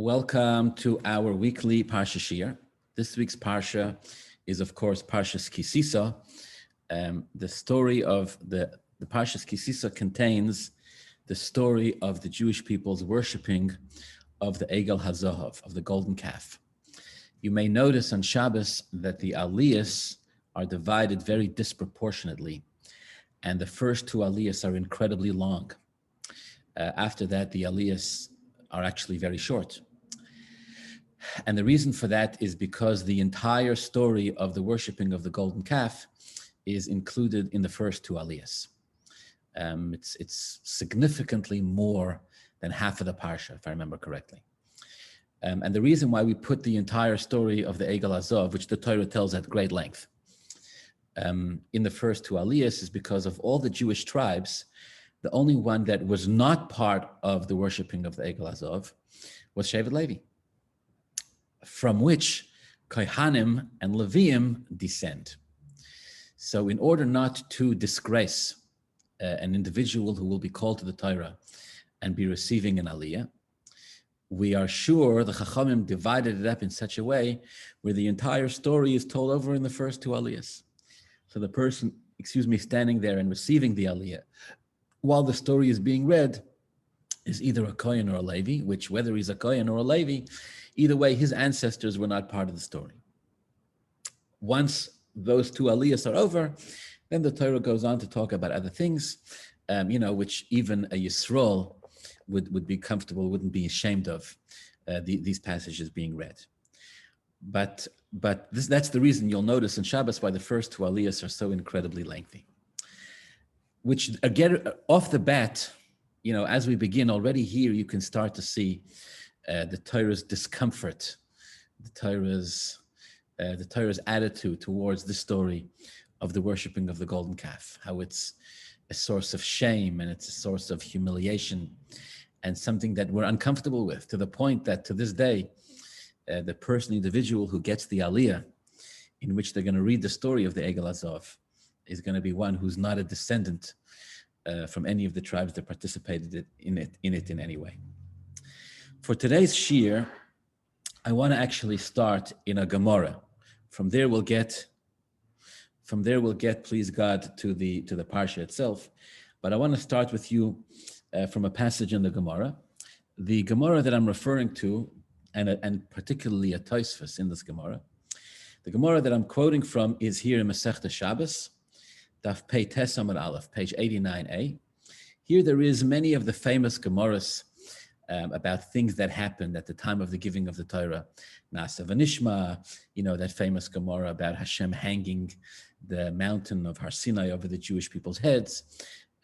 Welcome to our weekly Parsha Shiur. This week's Parsha is, of course, Parsha's Sisa. The story of the Parsha's Sisa contains the story of the Jewish people's worshipping of the Egel HaZahav, of the golden calf. You may notice on Shabbos that the aliyahs are divided very disproportionately, and the first two aliyahs are incredibly long. After that, the aliyahs are actually very short. And the reason for that is because the entire story of the worshipping of the golden calf is included in the first two aliyahs. It's significantly more than half of the Parsha, if I remember correctly. And the reason why we put the entire story of the Egel HaZahav, which the Torah tells at great length, in the first two aliyahs is because of all the Jewish tribes, the only one that was not part of the worshipping of the Egel HaZahav was Shevet Levi, from which Kohanim and Leviim descend. So in order not to disgrace an individual who will be called to the Torah and be receiving an aliyah, we are sure the Chachamim divided it up in such a way where the entire story is told over in the first two aliyahs. So the person, standing there and receiving the aliyah, while the story is being read, is either a Kohen or a Levi, which whether he's a Kohen or a Levi, either way, his ancestors were not part of the story. Once those two aliyahs are over, then the Torah goes on to talk about other things, which even a Yisrael would be comfortable, wouldn't be ashamed of these passages being read. But that's the reason you'll notice in Shabbos why the first two aliyahs are so incredibly lengthy. Which again, off the bat, as we begin already here, you can start to see the Torah's discomfort, the Torah's attitude towards the story of the worshipping of the golden calf, how it's a source of shame and it's a source of humiliation and something that we're uncomfortable with, to the point that to this day, the individual who gets the aliyah, in which they're going to read the story of the Egel HaZahav, is going to be one who's not a descendant from any of the tribes that participated in it in any way. For today's Shiur, I want to actually start in a Gemara. From there we'll get, please God, to the Parsha itself. But I want to start with you from a passage in the Gemara. The Gemara that I'm referring to, and particularly a Tosfos in this Gemara, the Gemara that I'm quoting from is here in Masechta Shabbos, Daf Pei Tes Amud Aleph, page 89a. Here there is many of the famous Gemaras about things that happened at the time of the giving of the Torah. Nasa V'Nishma, that famous Gemara about Hashem hanging the mountain of Har Sinai over the Jewish people's heads.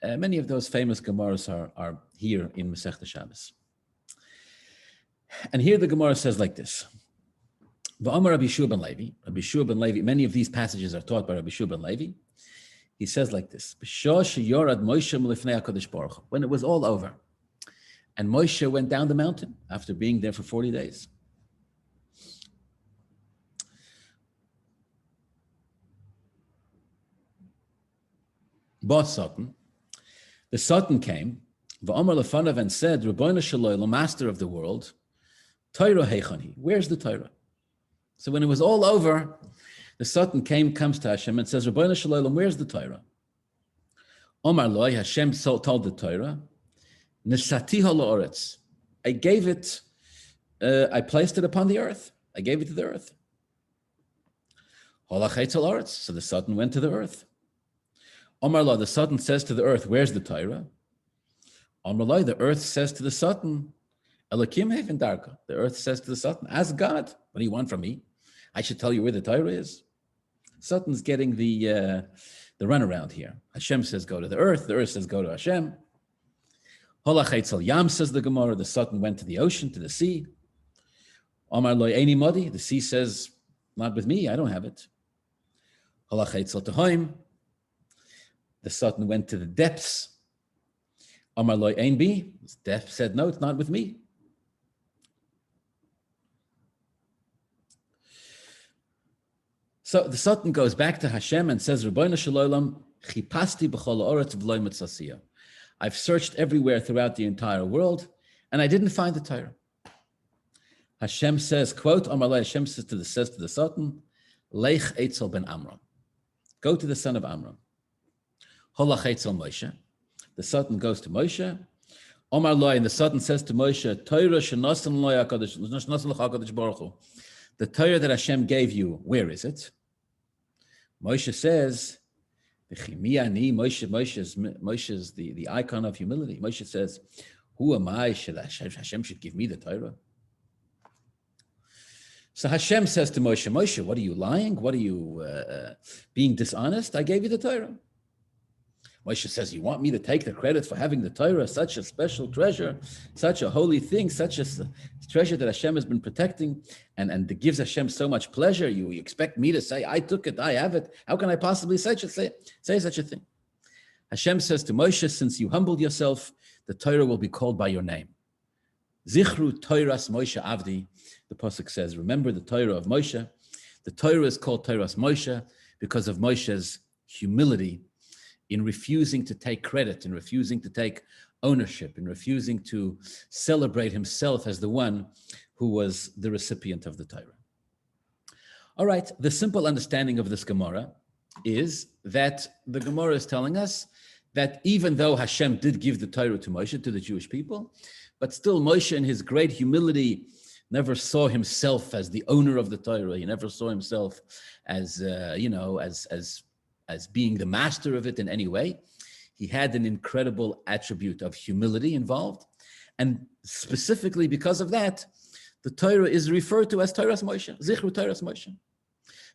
Many of those famous Gemaras are here in Masechta Shabbos. And here the Gemara says like this. V'amar Rabbi Shiur ben Levi, many of these passages are taught by Rabbi Shiur ben Levi. He says like this, when it was all over, and Moshe went down the mountain after being there for 40 days. Sutton, the Sutton came, V'amar lefanav, and said, Rabbeinu Shalom, Master of the world, Torah heichani, where's the Torah? So when it was all over, the Sutton comes to Hashem and says, Rabbeinu Shalom, where's the Torah? Omar Loi, Hashem told the Torah, Nesatiha la'oretz, I gave it, I placed it upon the earth. I gave it to the earth. Holachetz la'oretz, so the Sutton went to the earth. Omar Loi, the Sutton says to the earth, where's the Torah? Omar Loi, the earth says to the Sutton, Elokim heven darka. The earth says to the Sutton, ask God, what do you want from me? I should tell you where the Torah is. Sutton's getting the runaround here. Hashem says go to the earth says go to Hashem. Holachetzel Yam, says the Gemara, the Sutton went to the ocean, to the sea. Omar Loi Eini Modi, the sea says, not with me, I don't have it. Holachetzel Tehoim, the Sutton went to the depths. Omar Loi Ein Bi, the depth said, no, it's not with me. So the Sutton goes back to Hashem and says, Rabbeinu Shalom, Chipasti b'chol ha'oretz v'lo mitzasiyah. I've searched everywhere throughout the entire world, and I didn't find the Torah. Hashem says, quote, Amalai, Hashem says to the Sutton, Lech Eitzel ben Amram. Go to the son of Amram. Holach Eitzel Moshe. The Sutton goes to Moshe. Omar Loi, and the Sutton says to Moshe, Torah shenasan Loi HaKadosh Baruch Hu. The Torah that Hashem gave you, where is it? Moshe says, Moshe is the icon of humility. Moshe says, who am I? Hashem should give me the Torah. So Hashem says to Moshe, Moshe, what are you lying? What are you being dishonest? I gave you the Torah. Moshe says, you want me to take the credit for having the Torah, such a special treasure, such a holy thing, such a treasure that Hashem has been protecting and that gives Hashem so much pleasure. You expect me to say, I took it, I have it. How can I possibly say such a thing? Hashem says to Moshe, since you humbled yourself, the Torah will be called by your name. Zichru Toras Moshe Avdi, the Pasuk says, remember the Torah of Moshe. The Torah is called Toras Moshe because of Moshe's humility in refusing to take credit, in refusing to take ownership, in refusing to celebrate himself as the one who was the recipient of the Torah. All right, the simple understanding of this Gemara is that the Gemara is telling us that even though Hashem did give the Torah to Moshe, to the Jewish people, but still Moshe in his great humility never saw himself as the owner of the Torah. He never saw himself as, as being the master of it in any way. He had an incredible attribute of humility involved. And specifically because of that, the Torah is referred to as Toras Moshe, Zichru Toras Moshe.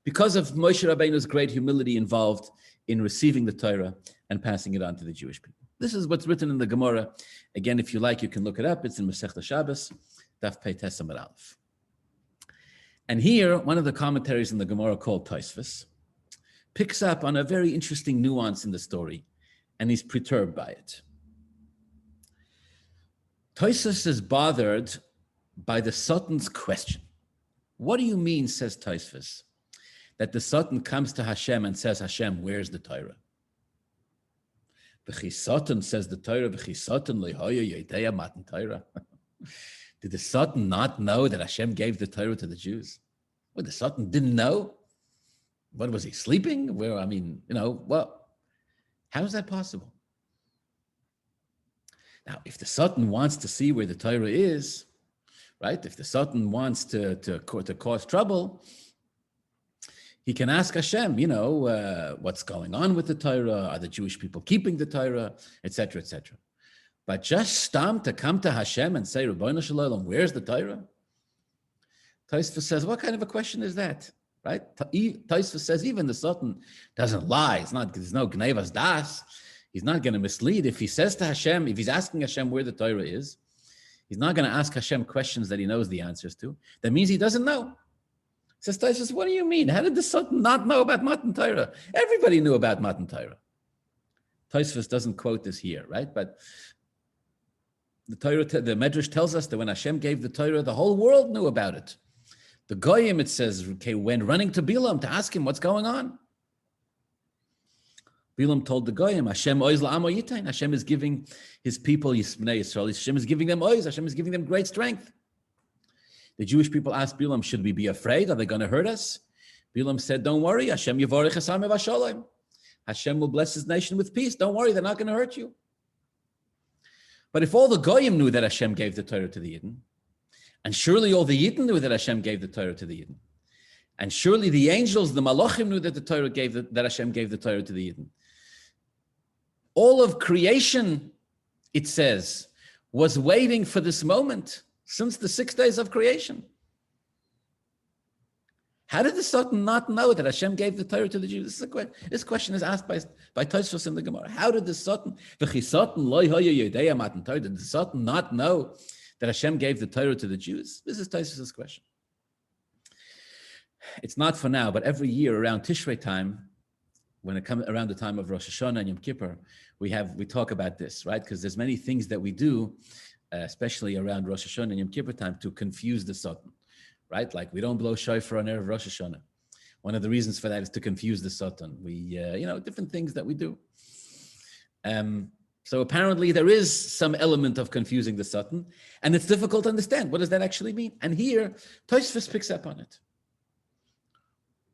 Because of Moshe Rabbeinu's great humility involved in receiving the Torah and passing it on to the Jewish people. This is what's written in the Gemara. Again, if you like, you can look it up. It's in Masechta Shabbos, Daf Pei Tes Amud Aleph. And here, one of the commentaries in the Gemara called Tosfos picks up on a very interesting nuance in the story, and he's perturbed by it. Tosfos is bothered by the Sutton's question. What do you mean, says Tosfos, that the Sutton comes to Hashem and says, Hashem, where's the Torah? V'chi Sutton, says the Torah, V'chi Sutton lehoya yodeya matan Torah. Did the Sutton not know that Hashem gave the Torah to the Jews? Well, the Sutton didn't know. What, was he sleeping? Well, how is that possible? Now, if the Sutton wants to see where the Torah is, right? If the Sutton wants to cause trouble, he can ask Hashem, what's going on with the Torah? Are the Jewish people keeping the Torah? Etc., etc. But just to come to Hashem and say, Rabbeinu Shalom, where's the Torah? Tosfos says, what kind of a question is that? Right? Tosfos says even the Sutton doesn't lie. There's no Gnevas Das. He's not going to mislead. If he says to Hashem, if he's asking Hashem where the Torah is, he's not going to ask Hashem questions that he knows the answers to. That means he doesn't know. Says Tosfos, what do you mean? How did the Sutton not know about Matan Torah? Everybody knew about Matan Torah. Tosfos doesn't quote this here, right? But the Medrash tells us that when Hashem gave the Torah, the whole world knew about it. The Goyim, it says, went running to Bilam to ask him what's going on. Bilam told the Goyim, Hashem oiz la'amo yitain. Hashem is giving his people, Yisbnei Yisrael, Hashem is giving them oiz. Hashem is giving them great strength. The Jewish people asked Bilam, should we be afraid? Are they going to hurt us? Bilam said, don't worry. Hashem yivorech esam v'shalom. Hashem will bless his nation with peace. Don't worry, they're not going to hurt you. But if all the Goyim knew that Hashem gave the Torah to the Yidden, and surely all the Yidden knew that Hashem gave the Torah to the Yidden, and surely the angels, the Malachim, knew that that Hashem gave the Torah to the Yidden. All of creation, it says, was waiting for this moment since the 6 days of creation. How did the Sutton not know that Hashem gave the Torah to the Jews? This question is asked by Tosfos in the Gemara. How did the Sutton, did the Sutton not know that Hashem gave the Torah to the Jews? This is Tosfos' question. It's not for now, but every year around Tishrei time, when it comes around the time of Rosh Hashanah and Yom Kippur, we talk about this, right? Because there's many things that we do, especially around Rosh Hashanah and Yom Kippur time, to confuse the Sutton, right? Like we don't blow shofar on Erev Rosh Hashanah. One of the reasons for that is to confuse the Sutton. We, different things that we do. So apparently there is some element of confusing the Sutton, and it's difficult to understand. What does that actually mean? And here, Tosfos picks up on it.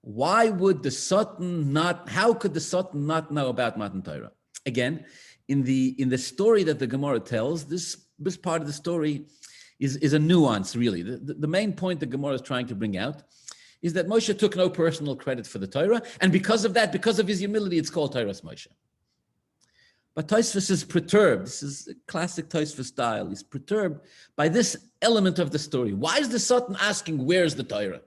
Why would the Sutton not, how could the Sutton not know about Matan Torah? Again, in the story that the Gemara tells, this part of the story is a nuance, really. The main point the Gemara is trying to bring out is that Moshe took no personal credit for the Torah, and because of that, because of his humility, it's called Torah's Moshe. But Tosfos is perturbed. This is a classic Tosfos style. He's perturbed by this element of the story. Why is the Sutton asking, where's the Torah?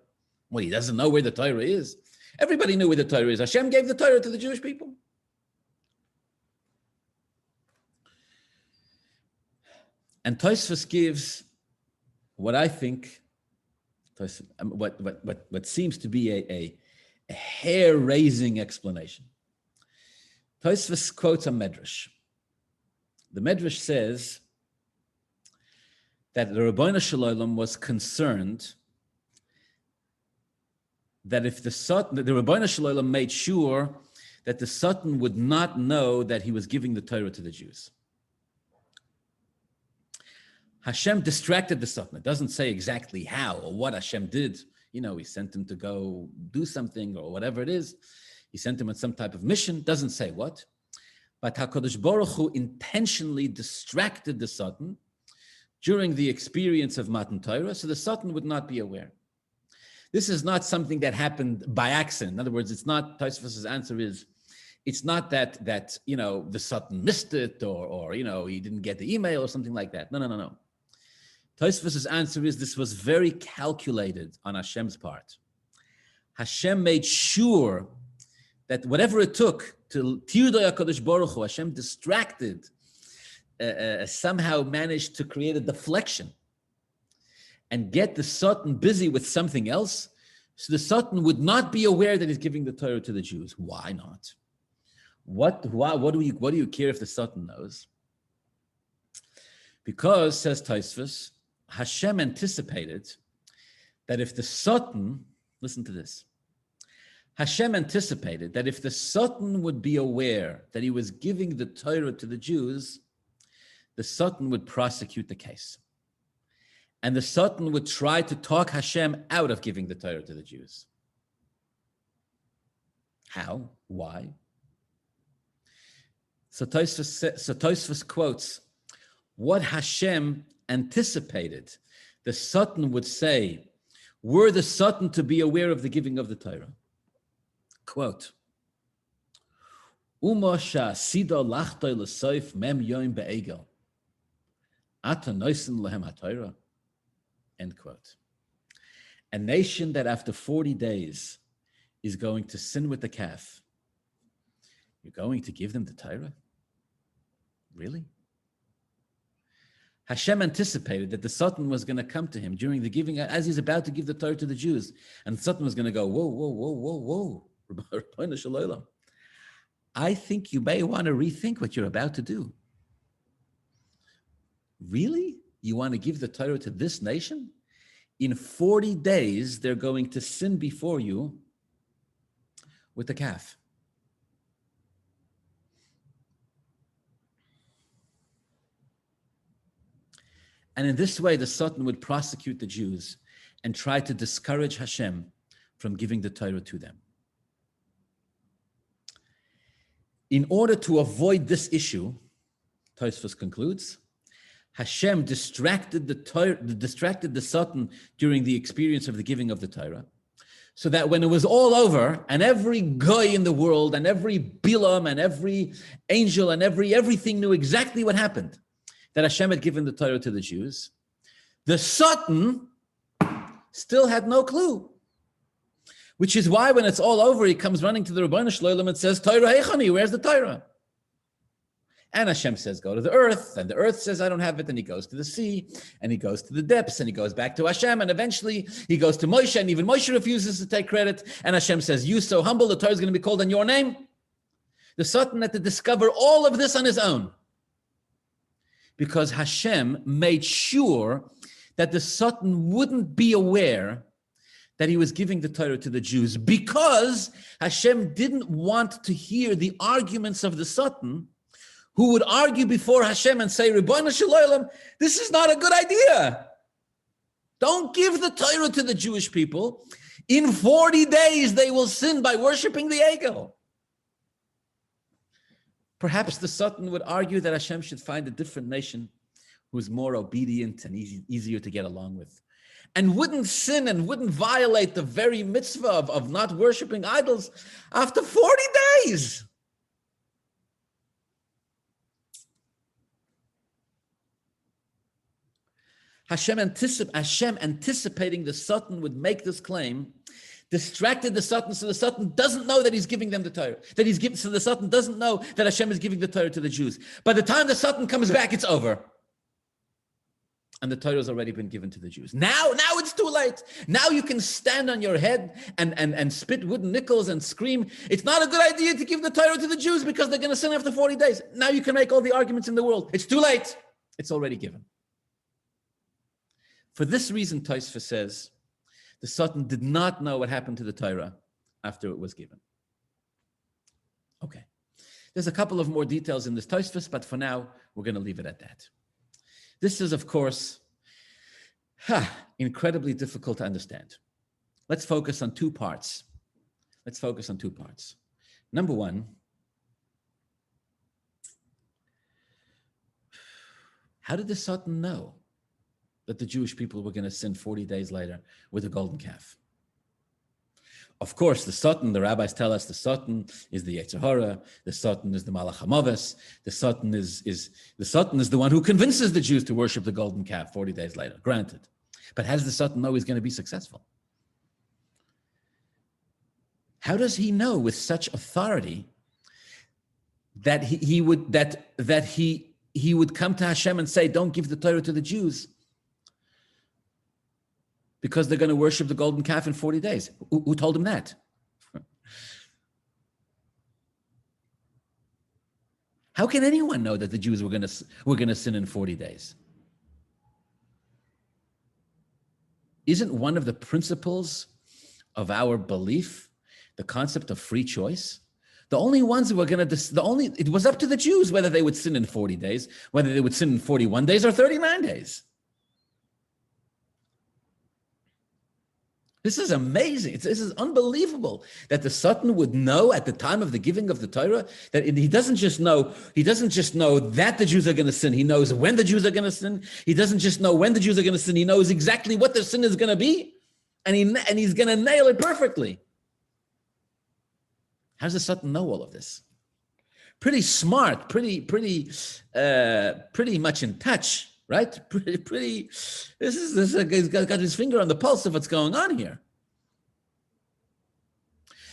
Well, he doesn't know where the Torah is. Everybody knew where the Torah is. Hashem gave the Torah to the Jewish people. And Tosfos gives what I think, what seems to be a hair-raising explanation. Tosfos quotes a medrash. The medrash says that the Rabbeinu Shalom was concerned that if the Rabbeinu Shalom made sure that the Sutton would not know that he was giving the Torah to the Jews. Hashem distracted the Sutton. It doesn't say exactly how or what Hashem did. You know, he sent him to go do something or whatever it is. He sent him on some type of mission. Doesn't say what. But HaKadosh Baruch Hu intentionally distracted the Sutton during the experience of Matan Torah, so the Sutton would not be aware. This is not something that happened by accident. In other words, it's not, Tosfos' answer is, it's not that the Sutton missed it or he didn't get the email or something like that. No. Tosfos' answer is this was very calculated on Hashem's part. Hashem made sure that whatever it took to Tirdoi HaKadosh Baruch Hu, Hashem distracted, somehow managed to create a deflection and get the Sutton busy with something else, so the Sutton would not be aware that he's giving the Torah to the Jews. Why not? What do you care if the Sutton knows? Because, says Tosfos, Hashem anticipated that if the Sutton, listen to this, Hashem anticipated that if the Sutton would be aware that he was giving the Torah to the Jews, the Sutton would prosecute the case. And the Sutton would try to talk Hashem out of giving the Torah to the Jews. How? Why? So Tosfos quotes what Hashem anticipated the Sutton would say were the Sutton to be aware of the giving of the Torah. Quote, Uma sida lachtoi l'soif mem yoim be'egel. Ata noisin lehem ha-Torah. End quote. A nation that after 40 days is going to sin with the calf, you're going to give them the Torah? Really? Hashem anticipated that the Sutton was going to come to him during the giving, as he's about to give the Torah to the Jews. And the Sutton was going to go, whoa. Rabbeinu Shalom, I think you may want to rethink what you're about to do. Really? You want to give the Torah to this nation? In 40 days, they're going to sin before you with the calf. And in this way, the Sutton would prosecute the Jews and try to discourage Hashem from giving the Torah to them. In order to avoid this issue, Tosfos concludes, Hashem distracted the Sutton during the experience of the giving of the Torah, so that when it was all over, and every guy in the world, and every Bilam, and every angel, and everything knew exactly what happened, that Hashem had given the Torah to the Jews, the Sutton still had no clue. Which is why when it's all over, he comes running to the Rabbeinu Shalom and says, Torah heichani, where's the Torah? And Hashem says, go to the earth. And the earth says, I don't have it. And he goes to the sea, and he goes to the depths, and he goes back to Hashem. And eventually he goes to Moshe, and even Moshe refuses to take credit. And Hashem says, you so humble, the Torah is going to be called in your name. The Sutton had to discover all of this on his own, because Hashem made sure that the Sutton wouldn't be aware that he was giving the Torah to the Jews, because Hashem didn't want to hear the arguments of the Sutton, who would argue before Hashem and say, Ribono Shel Olam, this is not a good idea. Don't give the Torah to the Jewish people. In 40 days, they will sin by worshiping the Egel. Perhaps the Sutton would argue that Hashem should find a different nation who's more obedient and easier to get along with, and wouldn't sin and wouldn't violate the very mitzvah of not worshiping idols after 40 days. Hashem anticipating the Sutton would make this claim, distracted the Sutton, so the Sutton doesn't know that he's giving them the Torah. So the Sutton doesn't know that Hashem is giving the Torah to the Jews. By the time the Sutton comes back, it's over. And the Torah has already been given to the Jews. Now it's too late. Now you can stand on your head and spit wooden nickels and scream, it's not a good idea to give the Torah to the Jews because they're going to sin after 40 days. Now you can make all the arguments in the world. It's too late. It's already given. For this reason, Tosfos says, the Sutton did not know what happened to the Torah after it was given. Okay. There's a couple of more details in this Tosfos, but for now, we're going to leave it at that. This is, of course, incredibly difficult to understand. Let's focus on two parts. Number one, how did the Sutton know that the Jewish people were going to sin 40 days later with a golden calf? Of course, the Sutton, the rabbis tell us, the Sutton is the Yetzer Hara, the Sutton is the Malach HaMaves, the Sutton is the one who convinces the Jews to worship the golden calf 40 days later, granted. But how does the Sutton know he's going to be successful? How does he know with such authority that he would come to Hashem and say, don't give the Torah to the Jews because they're going to worship the golden calf in 40 days. Who told him that? How can anyone know that the Jews were going to sin in 40 days? Isn't one of the principles of our belief the concept of free choice? The only ones who were going to, it was up to the Jews whether they would sin in 40 days, whether they would sin in 41 days or 39 days. This is amazing. This is unbelievable that the Sutton would know at the time of the giving of the Torah that he doesn't just know that the Jews are going to sin. He knows when the Jews are going to sin. He doesn't just know when the Jews are going to sin. He knows exactly what their sin is going to be, and he's going to nail it perfectly. How does the Sutton know all of this? Pretty smart, pretty much in touch. Right? Pretty. He's got his finger on the pulse of what's going on here.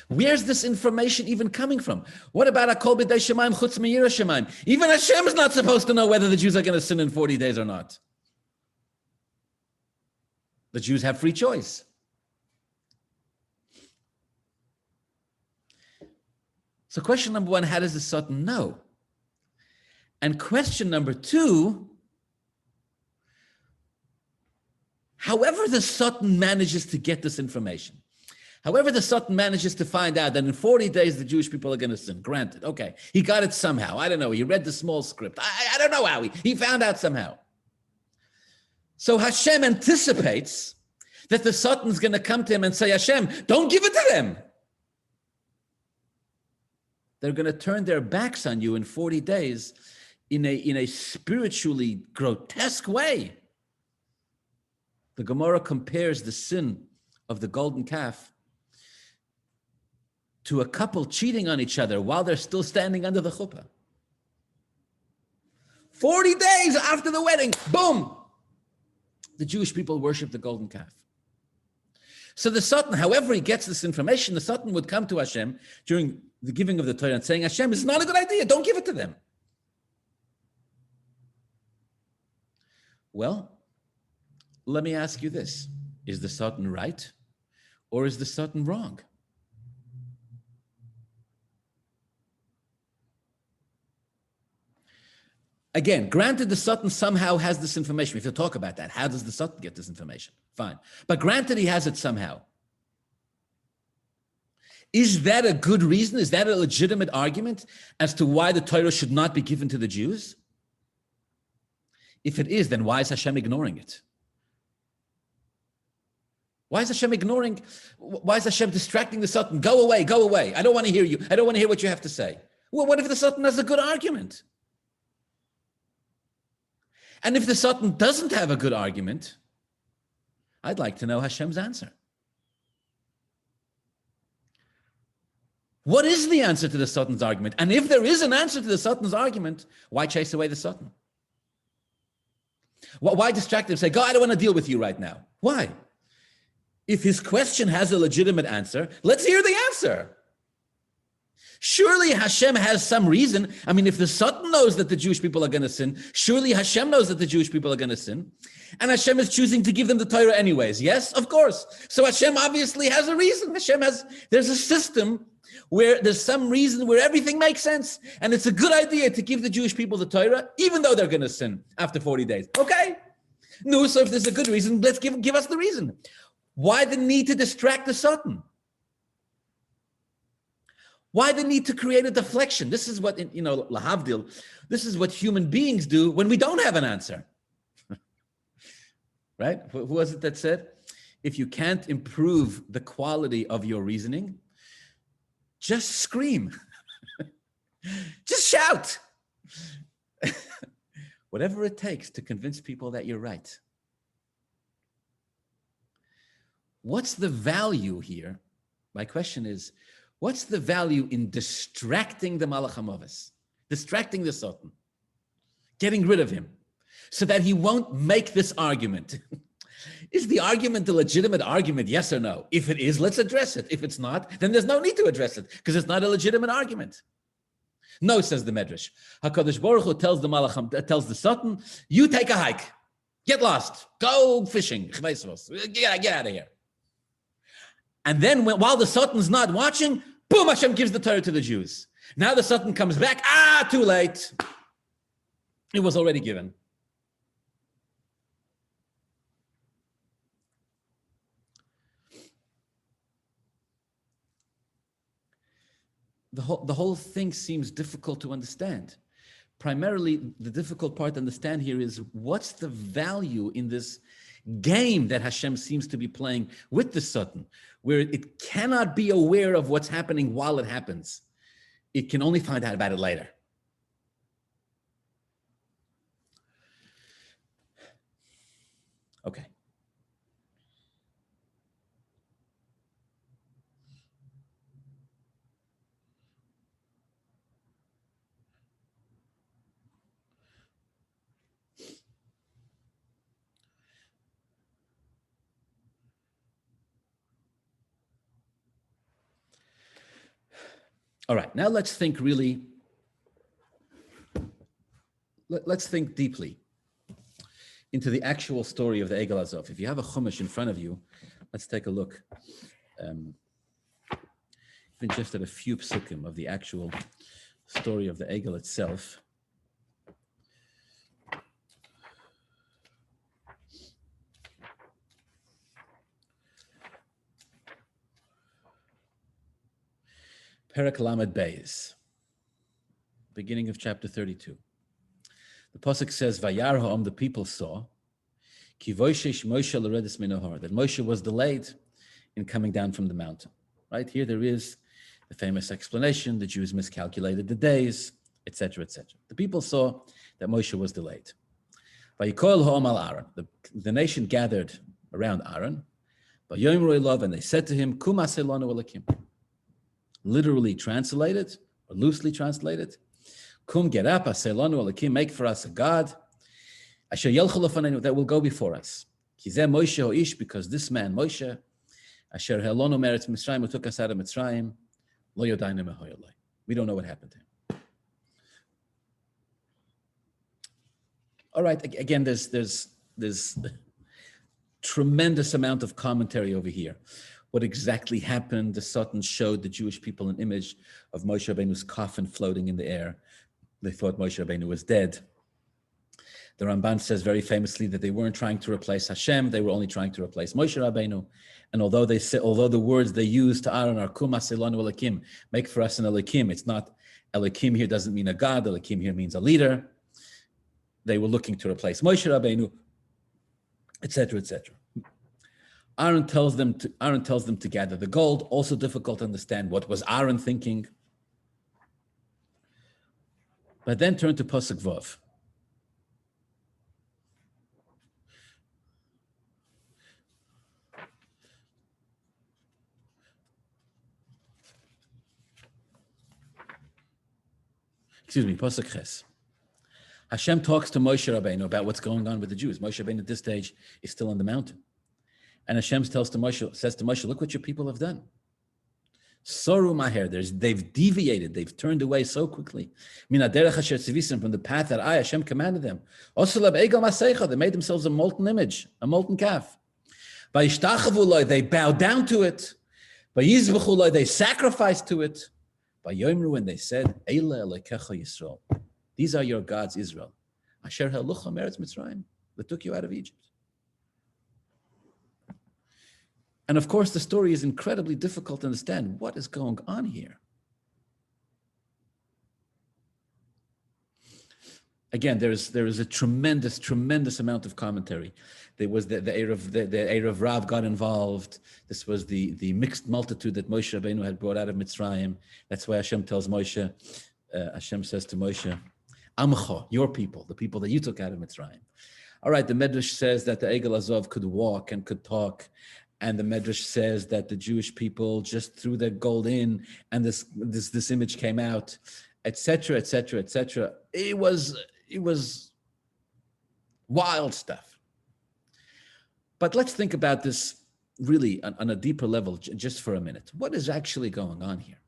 Where's this information even coming from? What about Akol B'dei Shemaim Chutz Me'Yira Shemaim? Even Hashem is not supposed to know whether the Jews are going to sin in 40 days or not. The Jews have free choice. So question number one, how does the Sutton know? And question number two, however the Sutton manages to get this information, however the Sutton manages to find out that in 40 days the Jewish people are going to sin, granted, okay, he got it somehow. I don't know, he read the small script. I don't know how he found out somehow. So Hashem anticipates that the Sutton's going to come to him and say, Hashem, don't give it to them. They're going to turn their backs on you in 40 days in a spiritually grotesque way. The Gemara compares the sin of the golden calf to a couple cheating on each other while they're still standing under the chuppah. 40 days after the wedding, boom, the Jewish people worship the golden calf. So the Sutton, however he gets this information, the Sutton would come to Hashem during the giving of the Torah and saying, Hashem, this is not a good idea, don't give it to them. Well, let me ask you this. Is the Sutton right or is the Sutton wrong? Again, granted the Sutton somehow has this information. We have to talk about that. How does the Sutton get this information? Fine. But granted he has it somehow. Is that a good reason? Is that a legitimate argument as to why the Torah should not be given to the Jews? If it is, then why is Hashem ignoring it? Why is Hashem ignoring? Why is Hashem distracting the Sutton? Go away, go away. I don't want to hear you. I don't want to hear what you have to say. Well, what if the Sutton has a good argument? And if the Sutton doesn't have a good argument, I'd like to know Hashem's answer. What is the answer to the Sutton's argument? And if there is an answer to the Sutton's argument, why chase away the Sutton? Why distract him? Say, go, I don't want to deal with you right now. Why? If his question has a legitimate answer, let's hear the answer. Surely Hashem has some reason. I mean, if the Sutton knows that the Jewish people are going to sin, surely Hashem knows that the Jewish people are going to sin. And Hashem is choosing to give them the Torah anyways. Yes, of course. So Hashem obviously has a reason. There's a system where there's some reason where everything makes sense. And it's a good idea to give the Jewish people the Torah, even though they're going to sin after 40 days. Okay? No, so if there's a good reason, let's give us the reason. Why the need to distract the Sutton? Why the need to create a deflection? This is what, lahavdil, this is what human beings do when we don't have an answer. Right? Who was it that said, if you can't improve the quality of your reasoning, just scream. Just shout. Whatever it takes to convince people that you're right. What's the value here? My question is, what's the value in distracting the Malach HaMavis, distracting the Sutton, getting rid of him, so that he won't make this argument? Is the argument a legitimate argument, yes or no? If it is, let's address it. If it's not, then there's no need to address it, because it's not a legitimate argument. No, says the Medrash. HaKadosh Baruch Hu tells the Sutton, you take a hike, get lost, go fishing, get out of here. And then while the Sutton's not watching, boom, Hashem gives the Torah to the Jews. Now the Sutton comes back, too late. It was already given. The whole thing seems difficult to understand. Primarily, the difficult part to understand here is what's the value in this game that Hashem seems to be playing with the Sutton, where it cannot be aware of what's happening while it happens. It can only find out about it later. Okay. All right, now let's think really, let's think deeply into the actual story of the Egel Azov. If you have a Chumash in front of you, let's take a look. Even just at a few psukim of the actual story of the Egel itself. Perek Lamed Beis, beginning of chapter 32. The pasuk says, "Vayar ha'am," the people saw, ki voishesh Moshe l'redis min ha'or, that Moshe was delayed in coming down from the mountain. Right here, there is the famous explanation: the Jews miscalculated the days, etc., etc. The people saw that Moshe was delayed. Vayikol ha'am al Aaron, the nation gathered around Aaron. Vayomru elav, and they said to him, "Kum aseh lanu elakim." Literally translated, or loosely translated, "Kum, get up, aseh lanu elakim, make for us a God, asher yelchu lefanenu, that will go before us. Ki zeh Moshe ho'ish, because this man Moshe, asher helonu meretz Mitzrayim, who took us out of Mitzrayim, lo yodaynu mehoyolai." We don't know what happened to him. All right, again, there's tremendous amount of commentary over here. What exactly happened? The Sutton showed the Jewish people an image of Moshe Rabbeinu's coffin floating in the air. They thought Moshe Rabbeinu was dead. The Ramban says very famously that they weren't trying to replace Hashem, they were only trying to replace Moshe Rabbeinu. And although the words they use to Aaron are Kum Aselanu Elokim, make for us an Elokim, it's not, Elokim here doesn't mean a God, Elokim here means a leader. They were looking to replace Moshe Rabbeinu, etc., etc. Aaron tells them to gather the gold. Also difficult to understand what was Aaron thinking. But then turn to Pasuk Vav. Excuse me, Pasuk Ches. Hashem talks to Moshe Rabbeinu about what's going on with the Jews. Moshe Rabbeinu at this stage is still on the mountain. And Hashem says to Moshe, look what your people have done. Soru maher, they've deviated, they've turned away so quickly. From the path that I, Hashem, commanded them. They made themselves a molten image, a molten calf. They bowed down to it. They sacrificed to it. When they said, these are your gods, Israel. Asher halucha meretz Mitzrayim, that took you out of Egypt. And of course, the story is incredibly difficult to understand. What is going on here? Again, there is a tremendous amount of commentary. There was the Erev Rav got involved. This was the mixed multitude that Moshe Rabbeinu had brought out of Mitzrayim. That's why Hashem tells Moshe, Hashem says to Moshe, Amcha, your people, the people that you took out of Mitzrayim. All right, the Medrash says that the Egel Azov could walk and could talk. And the Medrash says that the Jewish people just threw their gold in and this image came out, etc., etc., etc. It was wild stuff. But let's think about this really on a deeper level just for a minute. What is actually going on here?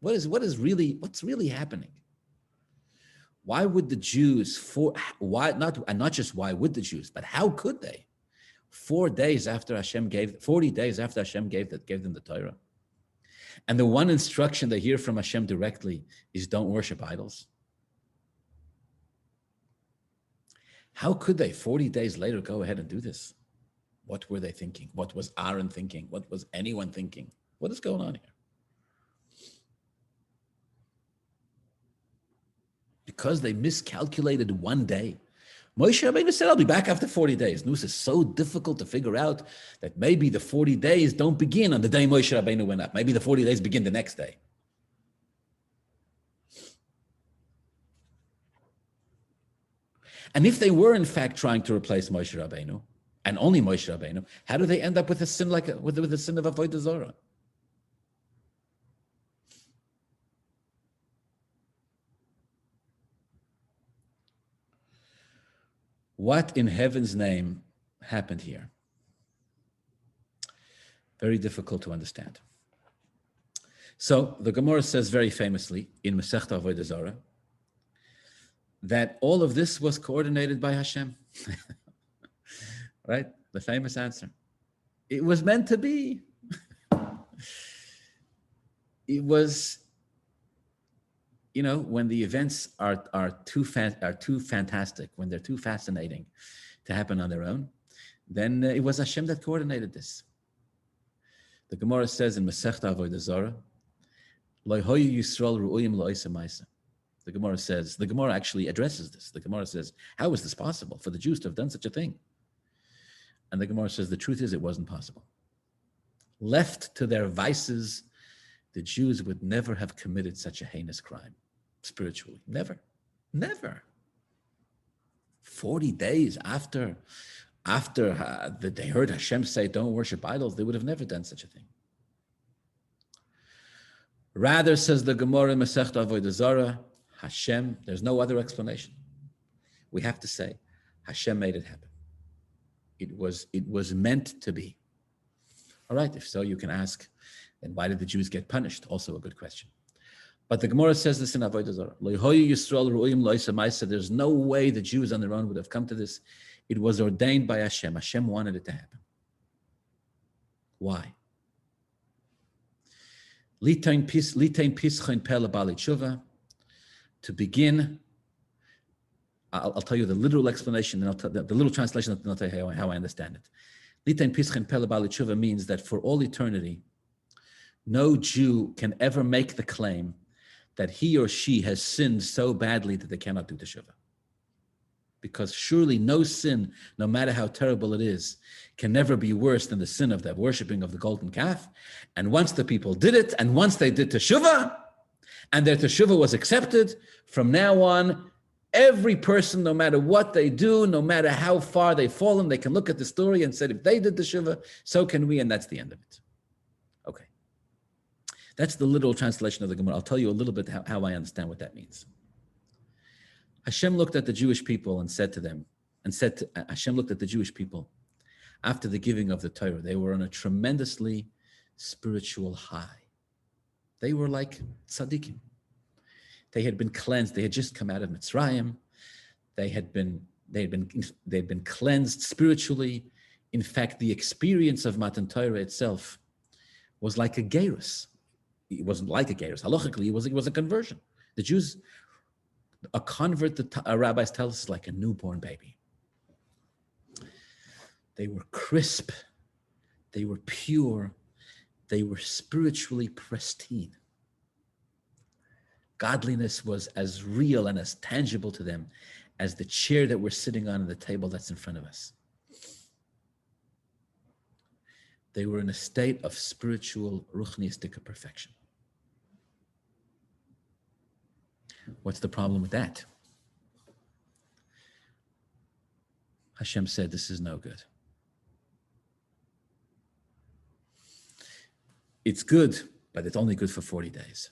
What's really happening? Why would the Jews, not just why would the Jews, but how could they? 40 days after Hashem gave them the Torah. And the one instruction they hear from Hashem directly is don't worship idols. How could they 40 days later go ahead and do this? What were they thinking? What was Aaron thinking? What was anyone thinking? What is going on here? Because they miscalculated one day. Moshe Rabbeinu said, I'll be back after 40 days. This is so difficult to figure out that maybe the 40 days don't begin on the day Moshe Rabbeinu went up. Maybe the 40 days begin the next day. And if they were in fact trying to replace Moshe Rabbeinu, and only Moshe Rabbeinu, how do they end up with a sin with the sin of Avodah Zarah? What in heaven's name happened here? Very difficult to understand. So the Gemara says very famously in Masechta Avodah Zarah that all of this was coordinated by Hashem. Right? The famous answer. It was meant to be. It was, when the events are too fantastic, when they're too fascinating to happen on their own, then it was Hashem that coordinated this. The Gemara says in Masechta Avodah Zarah, "Lo hoyu Yisrael ru'uyim la'isa ma'isa." The Gemara actually addresses this. The Gemara says, how is this possible for the Jews to have done such a thing? And the Gemara says, the truth is it wasn't possible. Left to their vices, the Jews would never have committed such a heinous crime, spiritually. Never. 40 days after they heard Hashem say, don't worship idols, they would have never done such a thing. Rather, says the Gemara in Masechta Avodah Zarah, Hashem, there's no other explanation. We have to say, Hashem made it happen. It was meant to be. All right, if so, you can ask, then why did the Jews get punished? Also a good question. But the Gemara says this in Avodah Zarah. There's no way the Jews on their own would have come to this. It was ordained by Hashem. Hashem wanted it to happen. Why? To begin I'll tell you the literal explanation, and I'll tell the little translation, and I'll tell you how I understand it. Litain Pischin Pele Bali Tshuva means that for all eternity, no Jew can ever make the claim that he or she has sinned so badly that they cannot do teshuvah. Because surely no sin, no matter how terrible it is, can never be worse than the sin of the worshiping of the golden calf. And once the people did it, and once they did teshuvah, and their teshuvah was accepted, from now on, every person, no matter what they do, no matter how far they've fallen, they can look at the story and say, if they did teshuvah, so can we, and that's the end of it. Okay. That's the literal translation of the Gemara. I'll tell you a little bit how I understand what that means. Hashem looked at the Jewish people and said to them, Hashem looked at the Jewish people after the giving of the Torah. They were on a tremendously spiritual high. They were like tzaddikim. They had been cleansed. They had just come out of Mitzrayim. They had been cleansed spiritually. In fact, the experience of Matan Torah itself was like a gerus. It wasn't like a gerus. Halachically, it was a conversion. The Jews, a convert, the rabbis tell us, is like a newborn baby. They were crisp. They were pure. They were spiritually pristine. Godliness was as real and as tangible to them as the chair that we're sitting on and the table that's in front of us. They were in a state of spiritual ruchniistic perfection. What's the problem with that? Hashem said, this is no good. It's good, but it's only good for 40 days.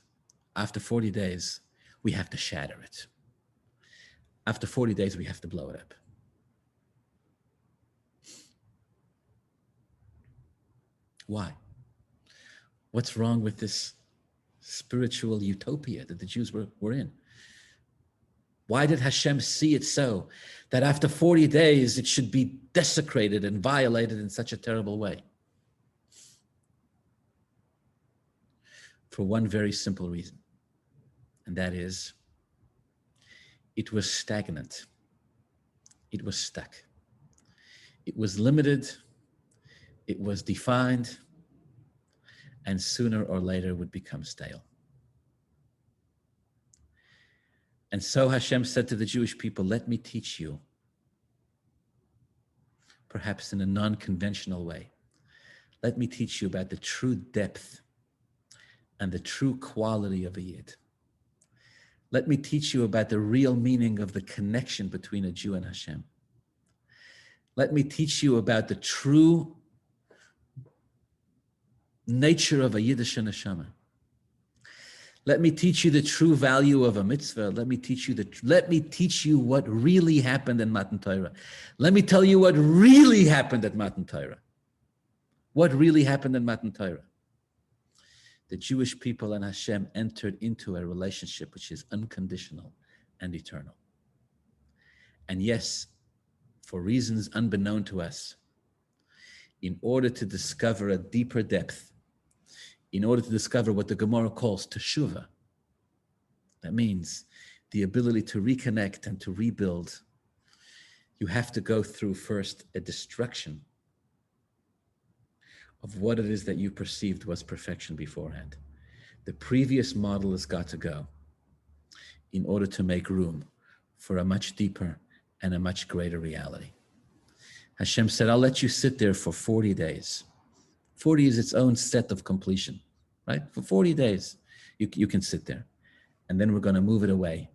After 40 days, we have to shatter it. After 40 days, we have to blow it up. Why? What's wrong with this spiritual utopia that the Jews were in? Why did Hashem see it so that after 40 days, it should be desecrated and violated in such a terrible way? For one very simple reason. And that is, it was stagnant. It was stuck. It was limited. It was defined. And sooner or later would become stale. And so Hashem said to the Jewish people, let me teach you, perhaps in a non-conventional way. Let me teach you about the true depth and the true quality of a Yid. Let me teach you about the real meaning of the connection between a Jew and Hashem. Let me teach you about the true nature of a Yiddish neshama. Let me teach you the true value of a mitzvah. Let me teach you what really happened in Matan Torah. Let me tell you what really happened at Matan Torah. What really happened in Matan Torah? The Jewish people and Hashem entered into a relationship which is unconditional and eternal. And yes, for reasons unbeknown to us, in order to discover a deeper depth, in order to discover what the Gemara calls teshuvah, that means the ability to reconnect and to rebuild, you have to go through first a destruction of what it is that you perceived was perfection beforehand. The previous model has got to go in order to make room for a much deeper and a much greater reality. Hashem said, I'll let you sit there for 40 days. 40 is its own set of completion, right? For 40 days, you can sit there. And then we're going to move it away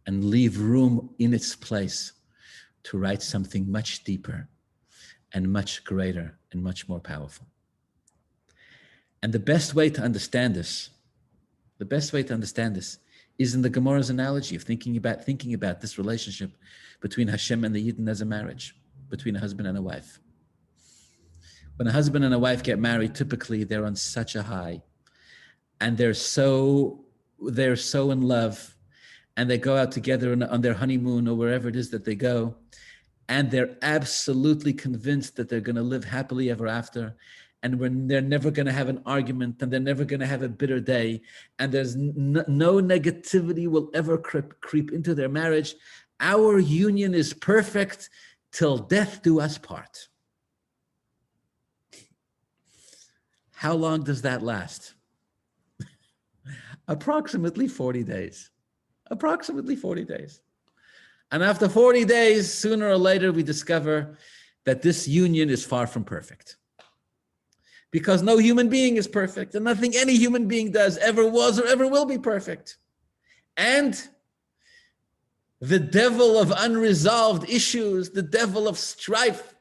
and leave room in its place to write something much deeper and much greater and much more powerful. And the best way to understand this is in the Gemara's analogy of thinking about this relationship between Hashem and the Yidden as a marriage, between a husband and a wife. When a husband and a wife get married, typically they're on such a high, and they're so in love, and they go out together on their honeymoon or wherever it is that they go, and they're absolutely convinced that they're going to live happily ever after, and when they're never going to have an argument, and they're never going to have a bitter day, and there's no negativity will ever creep into their marriage Our union is perfect till death do us part. How long does that last? Approximately 40 days. Approximately 40 days. And after 40 days, sooner or later, we discover that this union is far from perfect. Because no human being is perfect, and nothing any human being does ever was or ever will be perfect. And the devil of unresolved issues, the devil of strife,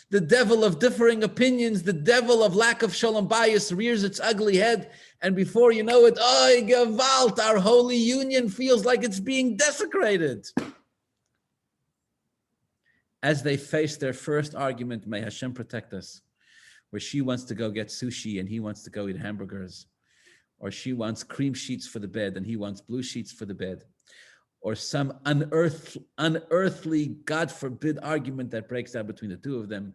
the devil of differing opinions, the devil of lack of shalom bayis rears its ugly head. And before you know it, oh, Gewalt, our holy union feels like it's being desecrated. As they face their first argument, may Hashem protect us, where she wants to go get sushi and he wants to go eat hamburgers, or she wants cream sheets for the bed and he wants blue sheets for the bed, or some unearthly, God forbid, argument that breaks out between the two of them,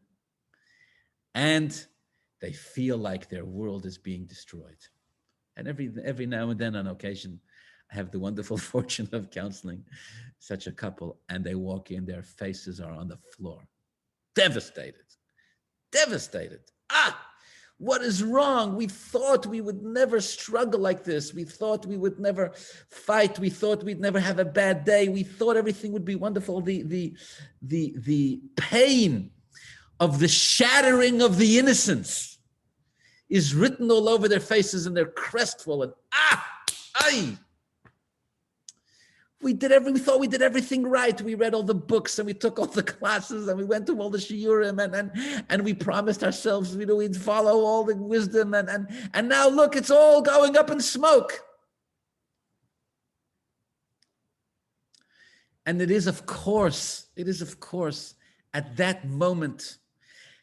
and they feel like their world is being destroyed. And every now and then, on occasion, I have the wonderful fortune of counseling such a couple, and they walk in, their faces are on the floor, devastated. What is wrong? We thought we would never struggle like this. We thought we would never fight. We thought we'd never have a bad day. We thought everything would be wonderful. The pain of the shattering of the innocence is written all over their faces, and they're crestfallen. We thought we did everything right. We read all the books and we took all the classes and we went to all the shiurim and we promised ourselves we'd follow all the wisdom and now look, it's all going up in smoke. And it is of course at that moment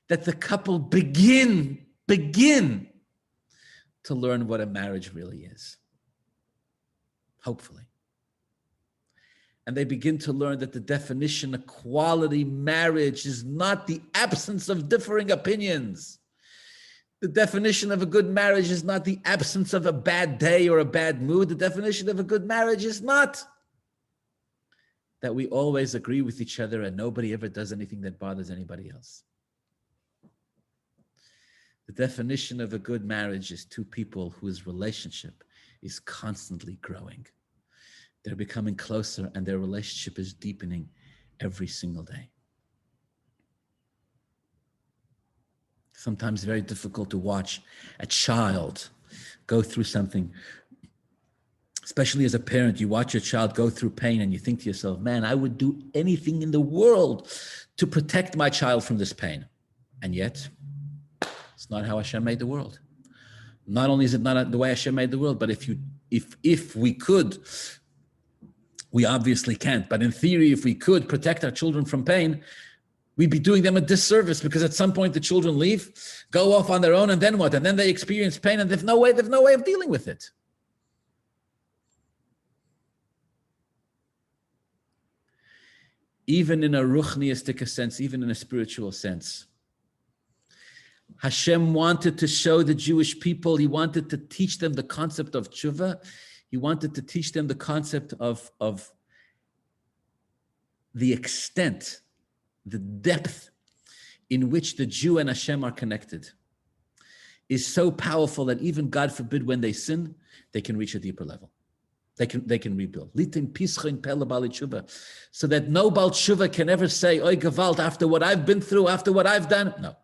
that the couple begin to learn what a marriage really is. Hopefully. And they begin to learn that the definition of quality marriage is not the absence of differing opinions. The definition of a good marriage is not the absence of a bad day or a bad mood. The definition of a good marriage is not that we always agree with each other and nobody ever does anything that bothers anybody else. The definition of a good marriage is two people whose relationship is constantly growing. They're becoming closer and their relationship is deepening every single day. Sometimes very difficult to watch a child go through something. Especially as a parent, you watch your child go through pain and you think to yourself, man, I would do anything in the world to protect my child from this pain. And yet, it's not how Hashem made the world. Not only is it not the way Hashem made the world, but if we could, we obviously can't, but in theory, if we could protect our children from pain, we'd be doing them a disservice because at some point the children leave, go off on their own, and then what? And then they experience pain and there's no way of dealing with it. Even in a ruchniistic sense, even in a spiritual sense, Hashem wanted to show the Jewish people, he wanted to teach them the concept of tshuva. He wanted to teach them the concept of the extent, the depth in which the Jew and Hashem are connected is so powerful that even, God forbid, when they sin, they can reach a deeper level. They can rebuild. So that no Baal Tshuva can ever say, Oy Gewalt, after what I've been through, after what I've done. No.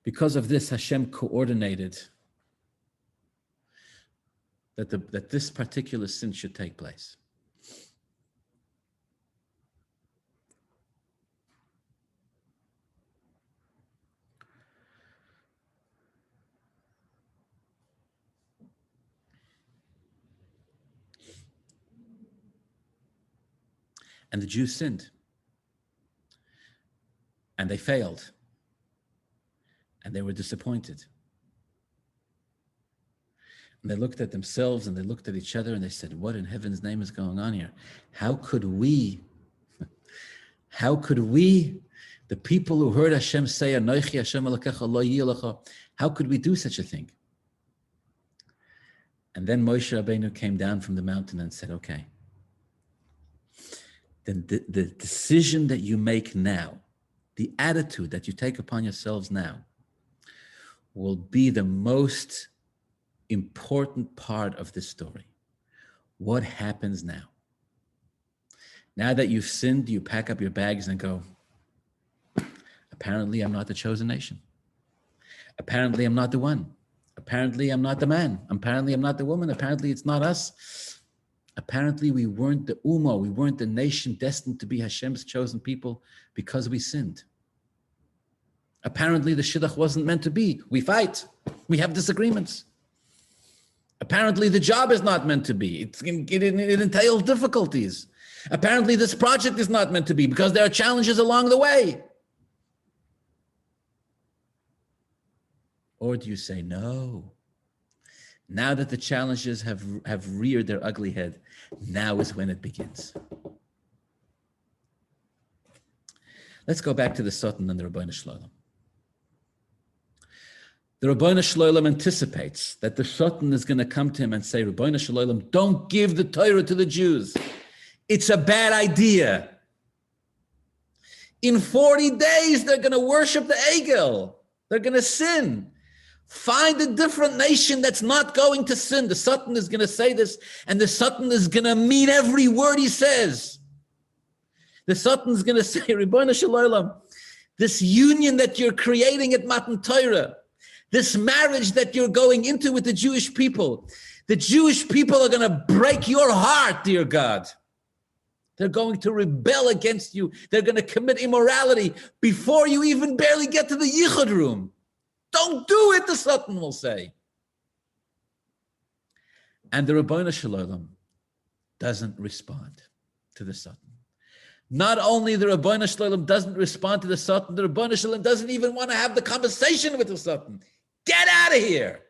Because of this, Hashem coordinated that this particular sin should take place. And the Jews sinned. And they failed. And they were disappointed. And they looked at themselves and they looked at each other and they said, what in heaven's name is going on here? How could we, the people who heard Hashem say, Anochi Hashem Elokecha lo yeh lecha, how could we do such a thing? And then Moshe Rabbeinu came down from the mountain and said, okay, then the decision that you make now, the attitude that you take upon yourselves now, will be the most important part of this story. What happens now? Now that you've sinned, you pack up your bags and go, apparently I'm not the chosen nation. Apparently I'm not the one. Apparently I'm not the man. Apparently I'm not the woman. Apparently it's not us. Apparently we weren't the Ummah. We weren't the nation destined to be Hashem's chosen people because we sinned. Apparently the Shidduch wasn't meant to be. We fight. We have disagreements. Apparently the job is not meant to be. It entails difficulties. Apparently this project is not meant to be because there are challenges along the way. Or do you say, no, now that the challenges have reared their ugly head, now is when it begins. Let's go back to the Sutton and the Rabbeinu Shloim. The Rabbeinu Shloim anticipates that the Sutton is going to come to him and say, Rabbeinu Shloim, don't give the Torah to the Jews. It's a bad idea. In 40 days, they're going to worship the Egel. They're going to sin. Find a different nation that's not going to sin. The Sutton is going to say this, and the Sutton is going to mean every word he says. The Sutton is going to say, Ribbono Shel Olam, this union that you're creating at Matan Torah, this marriage that you're going into with the Jewish people are going to break your heart, dear God. They're going to rebel against you. They're going to commit immorality before you even barely get to the Yichud room. Don't do it, the Sutton will say. And the Ribbono Shel Olam doesn't respond to the Sutton. Not only the Ribbono Shel Olam doesn't respond to the Sutton, the Ribbono Shel Olam doesn't even want to have the conversation with the Sutton. Get out of here.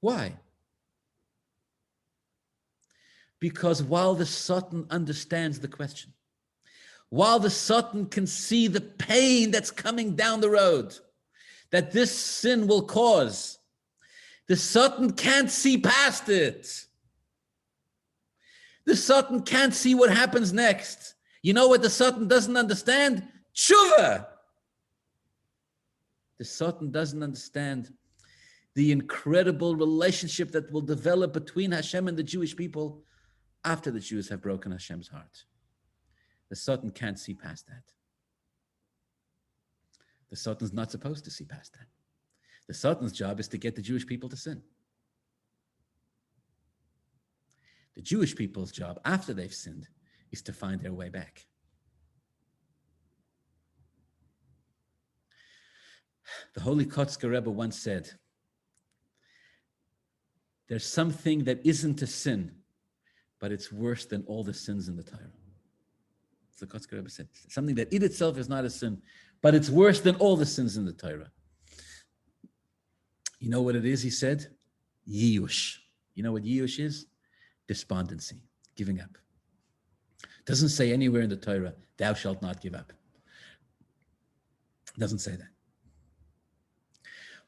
Why? Because while the Sutton understands the question, while the Sutton can see the pain that's coming down the road, that this sin will cause, the Sutton can't see past it. The Sutton can't see what happens next. You know what the Sutton doesn't understand? Tshuva. The Sutton doesn't understand the incredible relationship that will develop between Hashem and the Jewish people after the Jews have broken Hashem's heart. The Sutton can't see past that. The Sutton's not supposed to see past that. The Sutton's job is to get the Jewish people to sin. The Jewish people's job after they've sinned is to find their way back. The Holy Kotzker Rebbe once said, there's something that isn't a sin, but it's worse than all the sins in the Torah. That's what Kotzker Rebbe said. Something that in itself is not a sin, but it's worse than all the sins in the Torah. You know what it is, he said? Yiyush. You know what Yiyush is? Despondency, giving up. Doesn't say anywhere in the Torah, thou shalt not give up. Doesn't say that.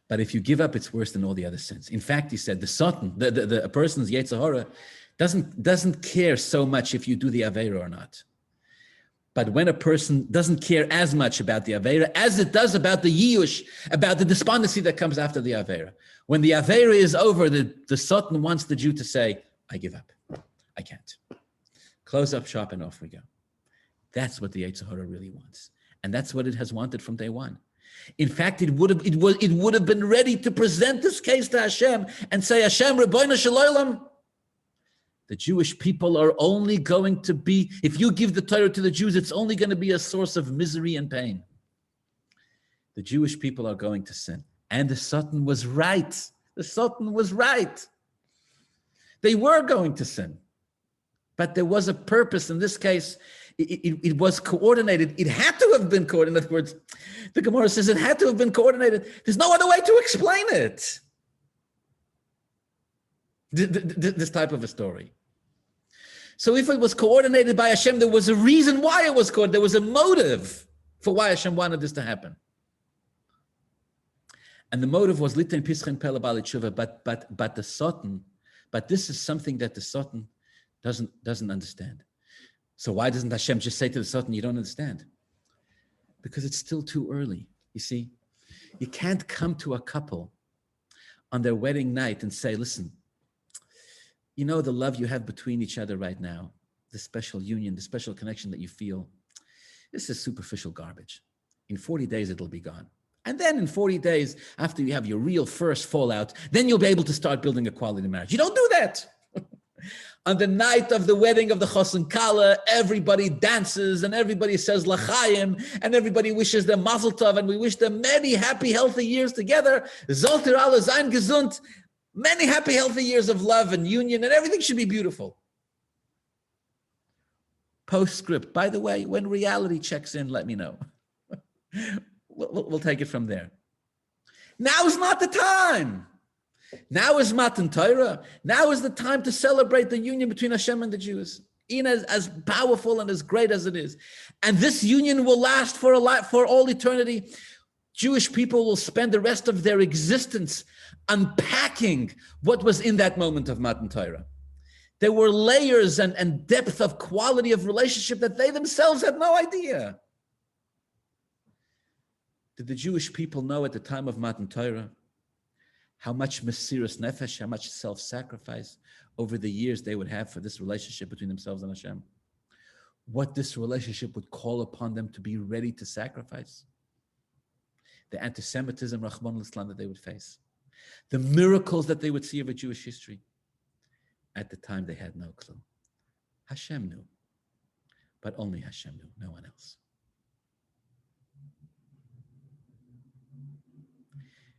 But if you give up, it's worse than all the other sins. In fact, he said, the Sutton, a person's Yetzer Hara, doesn't care so much if you do the Aveira or not. But when a person doesn't care as much about the Aveira as it does about the Yiyush, about the despondency that comes after the Aveira. When the Aveira is over, the Sutton wants the Jew to say, I give up. I can't. Close up shop and off we go. That's what the Yetzer Hara really wants. And that's what it has wanted from day one. In fact, it would have been ready to present this case to Hashem and say, Hashem, Ribbono Shel Olam, the Jewish people are only going to be, if you give the Torah to the Jews, it's only going to be a source of misery and pain. The Jewish people are going to sin. And the Sutton was right. The Sutton was right. They were going to sin. But there was a purpose. In this case, it was coordinated. It had to have been coordinated. In other words, the Gemara says it had to have been coordinated. There's no other way to explain it. This type of a story. So if it was coordinated by Hashem, there was a reason why it was coordinated. There was a motive for why Hashem wanted this to happen. And the motive was Liten Pischin Pele Bali Tshuva, but the Sutton, But this is something that the Sutton doesn't understand. So why doesn't Hashem just say to the Sutton, you don't understand? Because it's still too early. You see, you can't come to a couple on their wedding night and say, listen, you know the love you have between each other right now, the special union, the special connection that you feel, this is superficial garbage. In 40 days, it'll be gone. And then in 40 days, after you have your real first fallout, then you'll be able to start building a quality marriage. You don't do that. On the night of the wedding of the Chosen Kala, everybody dances and everybody says L'chaim and everybody wishes them Mazel Tov and we wish them many happy, healthy years together. Sollt ihr alle sein gesund. Many happy, healthy years of love and union and everything should be beautiful. Postscript, by the way, when reality checks in, let me know. We'll take it from there. Now is not the time. Now is Matan Torah. Now is the time to celebrate the union between Hashem and the Jews, even as powerful and as great as it is. And this union will last for all eternity. Jewish people will spend the rest of their existence unpacking what was in that moment of Matan Torah. There were layers and depth of quality of relationship that they themselves had no idea. Did the Jewish people know at the time of Matan Torah how much Mesiras Nefesh, how much self-sacrifice over the years they would have for this relationship between themselves and Hashem? What this relationship would call upon them to be ready to sacrifice? The anti-Semitism, Rahman al-Islam, that they would face. The miracles that they would see of Jewish history. At the time, they had no clue. Hashem knew. But only Hashem knew, no one else.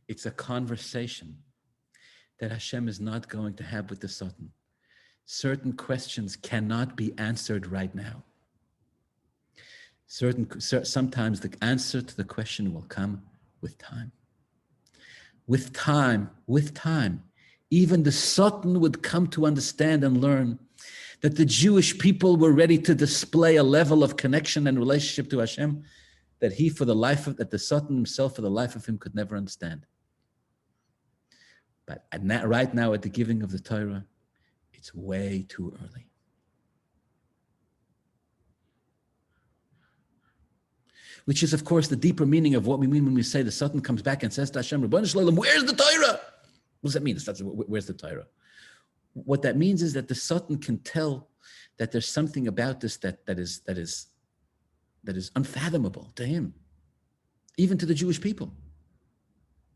It's a conversation that Hashem is not going to have with the Sutton. Certain questions cannot be answered right now. Sometimes the answer to the question will come with time. With time, even the Sutton would come to understand and learn that the Jewish people were ready to display a level of connection and relationship to Hashem that that the Sutton himself, for the life of him, could never understand. But right now, at the giving of the Torah, it's way too early. Which is, of course, the deeper meaning of what we mean when we say the Sutton comes back and says to Hashem, Ribono Shel Olam, where's the Torah? What does that mean? Where's the Torah? What that means is that the Sutton can tell that there's something about this that is unfathomable to him, even to the Jewish people.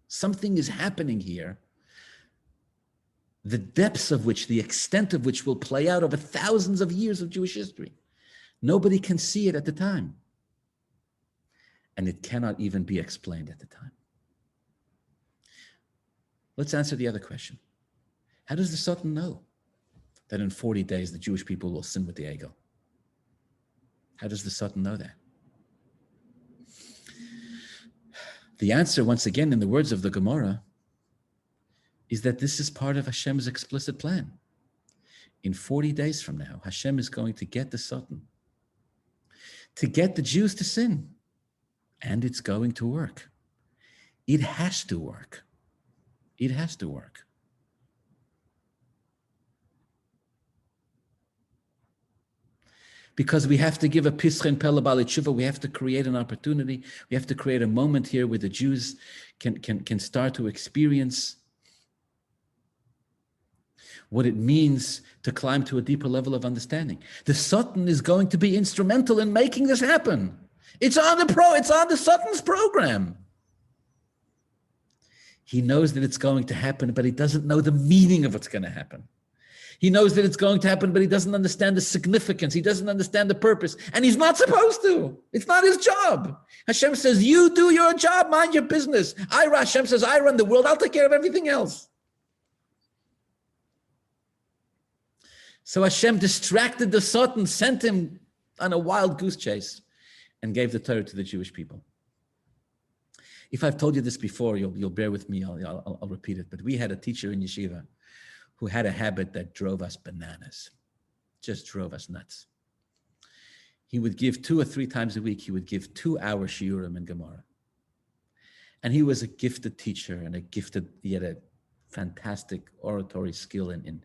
Something is happening here, the depths of which, the extent of which will play out over thousands of years of Jewish history. Nobody can see it at the time. And it cannot even be explained at the time. Let's answer the other question. How does the Sutton know that in 40 days the Jewish people will sin with the Egel? How does the Sutton know that? The answer, once again, in the words of the Gemara, is that this is part of Hashem's explicit plan. In 40 days from now, Hashem is going to get the Sutton, to get the Jews to sin. And it's going to work. It has to work. It has to work. Because we have to give a Pischin Pella Bali Tshuva, we have to create an opportunity, we have to create a moment here where the Jews can start to experience what it means to climb to a deeper level of understanding. The Sutton is going to be instrumental in making this happen. It's on the Sutton's program. He knows that it's going to happen, but he doesn't know the meaning of what's going to happen. He knows that it's going to happen, but he doesn't understand the significance. He doesn't understand the purpose, and he's not supposed to. It's not his job. Hashem says, you do your job, mind your business. Hashem says, I run the world, I'll take care of everything else. So Hashem distracted the Sutton, sent him on a wild goose chase, and gave the Torah to the Jewish people. If I've told you this before, you'll bear with me, I'll repeat it. But we had a teacher in yeshiva who had a habit that drove us bananas, just drove us nuts. He would give 2 or 3 times a week, he would give 2-hour shiurim in Gemara. And he was a gifted teacher and he had a fantastic oratory skill in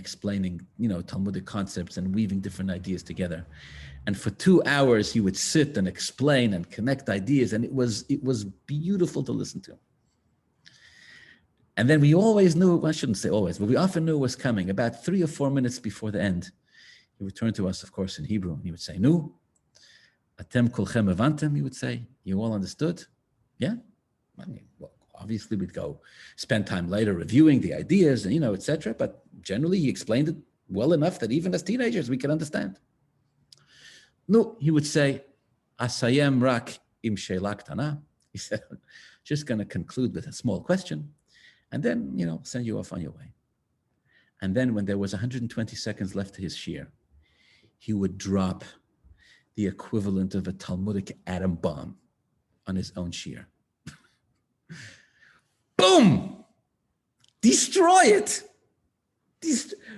explaining, Talmudic concepts and weaving different ideas together. And for 2 hours, he would sit and explain and connect ideas, and it was beautiful to listen to. And then we always knew, well, I shouldn't say always, but we often knew it was coming. About 3 or 4 minutes before the end, he would turn to us, of course, in Hebrew, and he would say, "Nu, atem kulchem evantem," he would say, "You all understood?" Yeah? I mean, well, obviously we'd go spend time later reviewing the ideas and, etc. But generally he explained it well enough that even as teenagers we could understand. No, he would say, "Asayem rak im she'ela ktana." He said, "Just going to conclude with a small question, and then, send you off on your way." And then when there was 120 seconds left to his shiur, he would drop the equivalent of a Talmudic atom bomb on his own shiur. Boom! Destroy it.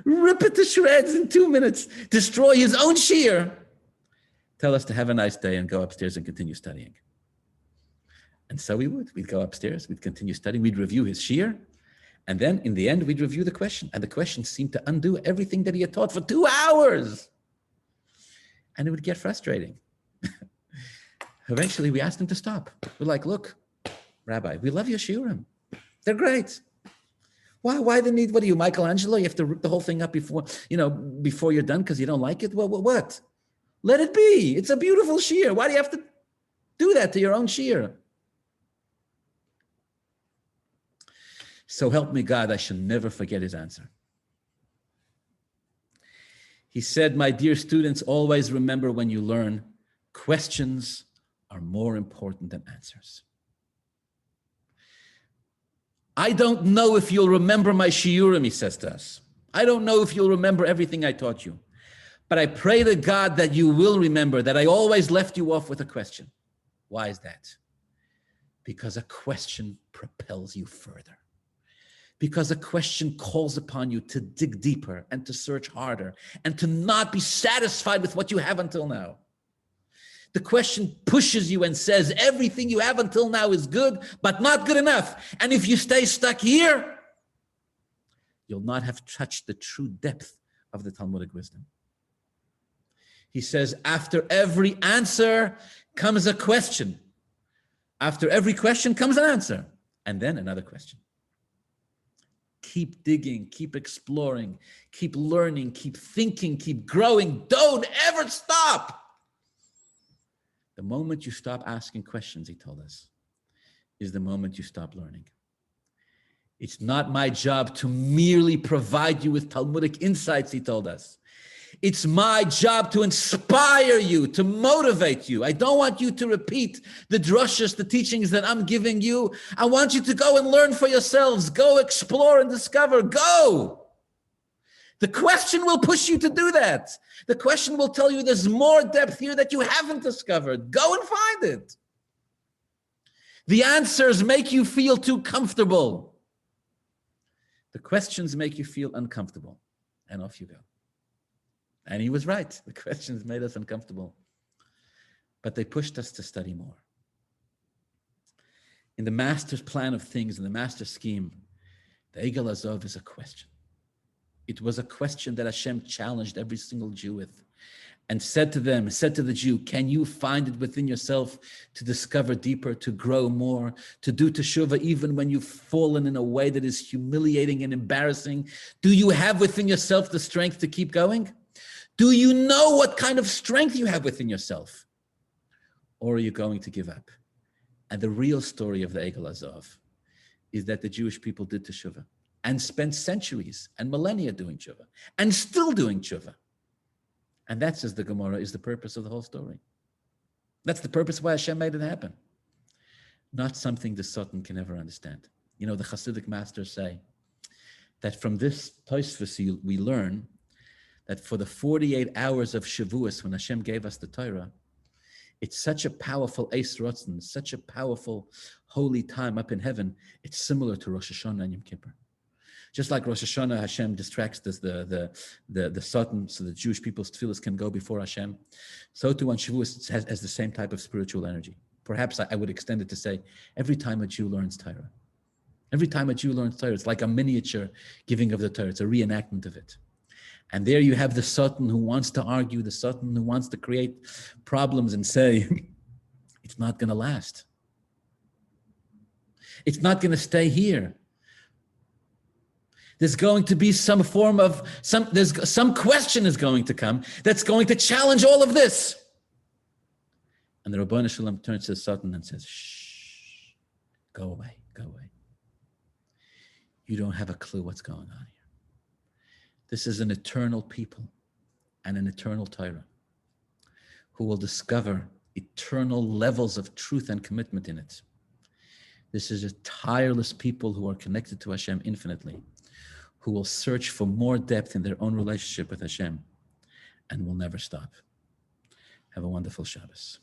Rip it to shreds in 2 minutes. Destroy his own shiur. Tell us to have a nice day and go upstairs and continue studying. And so we would. We'd go upstairs. We'd continue studying. We'd review his shiur. And then in the end, we'd review the question. And the question seemed to undo everything that he had taught for 2 hours. And it would get frustrating. Eventually, we asked him to stop. We're like, "Look, Rabbi, we love your shiurim. They're great. Why the need? What are you, Michelangelo? You have to rip the whole thing up before you're done because you don't like it? Well, what? Let it be. It's a beautiful shiur. Why do you have to do that to your own shiur?" So help me God, I shall never forget his answer. He said, "My dear students, always remember when you learn, questions are more important than answers. I don't know if you'll remember my shiurim," he says to us. "I don't know if you'll remember everything I taught you. But I pray to God that you will remember that I always left you off with a question." Why is that? Because a question propels you further. Because a question calls upon you to dig deeper and to search harder and to not be satisfied with what you have until now. The question pushes you and says, everything you have until now is good, but not good enough. And if you stay stuck here, you'll not have touched the true depth of the Talmudic wisdom. He says, after every answer comes a question. After every question comes an answer, and then another question. Keep digging, keep exploring, keep learning, keep thinking, keep growing. Don't ever stop. The moment you stop asking questions, he told us, is the moment you stop learning. It's not my job to merely provide you with Talmudic insights, he told us. It's my job to inspire you, to motivate you. I don't want you to repeat the drushas, the teachings that I'm giving you. I want you to go and learn for yourselves. Go explore and discover. Go. The question will push you to do that. The question will tell you there's more depth here that you haven't discovered. Go and find it. The answers make you feel too comfortable. The questions make you feel uncomfortable. And off you go. And he was right. The questions made us uncomfortable. But they pushed us to study more. In the master's plan of things, in the master's scheme, the Egel Azov is a question. It was a question that Hashem challenged every single Jew with and said to the Jew, can you find it within yourself to discover deeper, to grow more, to do teshuvah even when you've fallen in a way that is humiliating and embarrassing? Do you have within yourself the strength to keep going? Do you know what kind of strength you have within yourself? Or are you going to give up? And the real story of the Egel Azov is that the Jewish people did teshuvah and spent centuries and millennia doing teshuvah and still doing teshuvah. And that, says the Gemara, is the purpose of the whole story. That's the purpose why Hashem made it happen. Not something the Sutton can ever understand. You know, the Hasidic masters say that from this Tosfos we learn that for the 48 hours of Shavuos, when Hashem gave us the Torah, it's such a powerful Eis Rotzen, such a powerful holy time up in heaven. It's similar to Rosh Hashanah and Yom Kippur. Just like Rosh Hashanah, Hashem distracts the Sutton so the Jewish people's tefillahs can go before Hashem. So too on Shavuos has the same type of spiritual energy. Perhaps I would extend it to say, every time a Jew learns Torah, Every time a Jew learns Torah, it's like a miniature giving of the Torah. It's a reenactment of it. And there you have the Sutton who wants to argue, the Sutton who wants to create problems and say, it's not going to last. It's not going to stay here. There's going to be some form of, some question is going to come that's going to challenge all of this. And the Rabbanu Shalom turns to the Sutton and says, shh, go away, go away. You don't have a clue what's going on here. This is an eternal people and an eternal Torah who will discover eternal levels of truth and commitment in it. This is a tireless people who are connected to Hashem infinitely, who will search for more depth in their own relationship with Hashem and will never stop. Have a wonderful Shabbos.